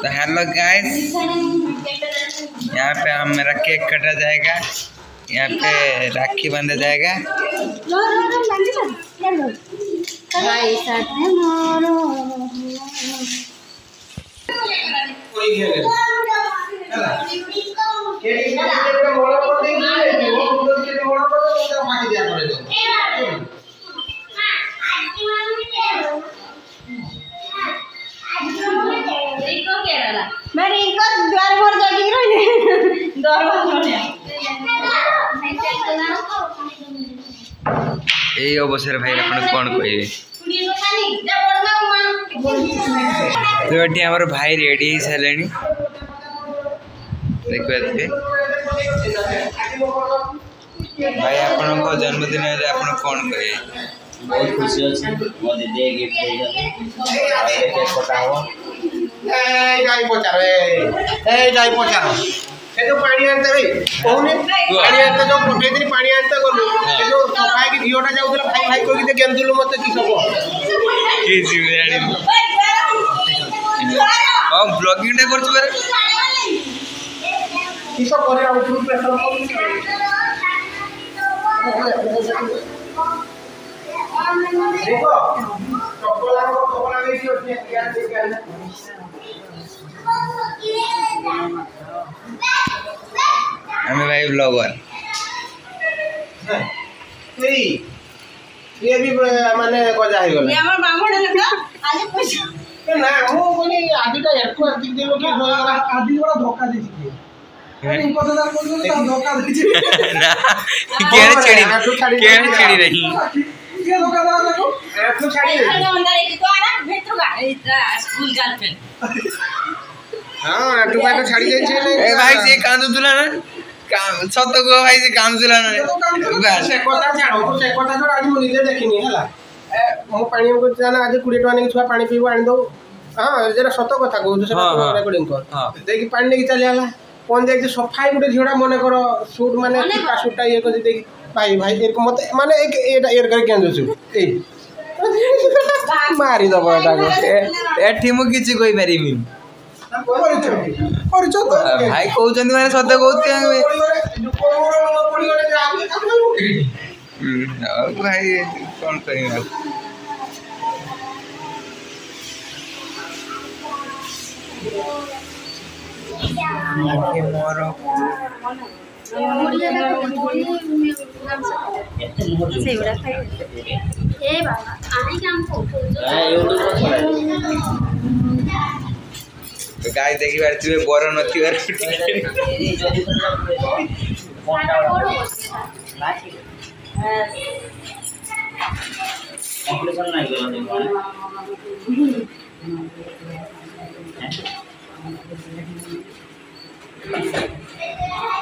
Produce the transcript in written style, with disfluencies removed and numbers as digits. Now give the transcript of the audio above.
तो hello guys, यहाँ पे हम मेरा केक काटा जाएगा, यहाँ पे राखी बांधा जाएगा। এই অবসরে ভাই আপনি কোন কইবে তো এটি আমার ভাই রেডি হই সালেনি देखो एते भाई आपन को जन्मदिन रे आपन कोन कहे बहुत खुशी अछि मो दीदी गिफ्ट दे जाते केक कटा हो जाई पचारो ए जो पानी आनते भाई कोने पानी आनते जो पके दिन पानी आनते गलो ए जो सफाई की भियोटा जाउतला भाई भाई कोइ के गेंदुलु मते की सब की जिम्मेदारी हम ब्लॉगिंग टा करछु बारे की सब करे आउ फुल प्रेशर को देखो टोपला गई थी उसने क्या देखा हमें भाई ब्लॉगर नहीं ये भी माने गजा हो गला ये हमर बामण लगा आज पैसा ना मो कोनी आदिटा एरको आदि देलो के हो गला आदि बड़ा धोखा दे दी नहीं पता ना कोन तो धोखा दे ना केने छेड़ी रही ये धोखा दे लगो एरको छाड़ी अरे अंदर एक तो आना भेटुगा इतना स्कूल गर्लफ्रेंड हां टू भाई तो छाड़ी जाई छे ए भाई से कांदु तुला ना काम सत को भाई से काम तुला ना से कोता छाड़ो तो से कोता छोड़ आज मु निजे देखिनी हला मो पानी को जाना आज 20 टका ने छुआ पानी पीबो आन दो हां जरा सत कथा कहू से रेकॉर्डिंग कर देखि पानी ने चली आला कोन देख सफाई गुटे झोड़ा मने करो सूट माने टिका सूटा ये को देखि भाई भाई एर को मते माने एक एटा एर कर केन जोसु ए मारी दबो एटा को एठी मु किछि कोइ पारिबि परिचय तो भाई कहउचंदी माने सत कहउते भाई कौन करेंगे मोर तो गाय देखि बार तुवे बर नथि बार ऑपरेशन नहीं करो देखो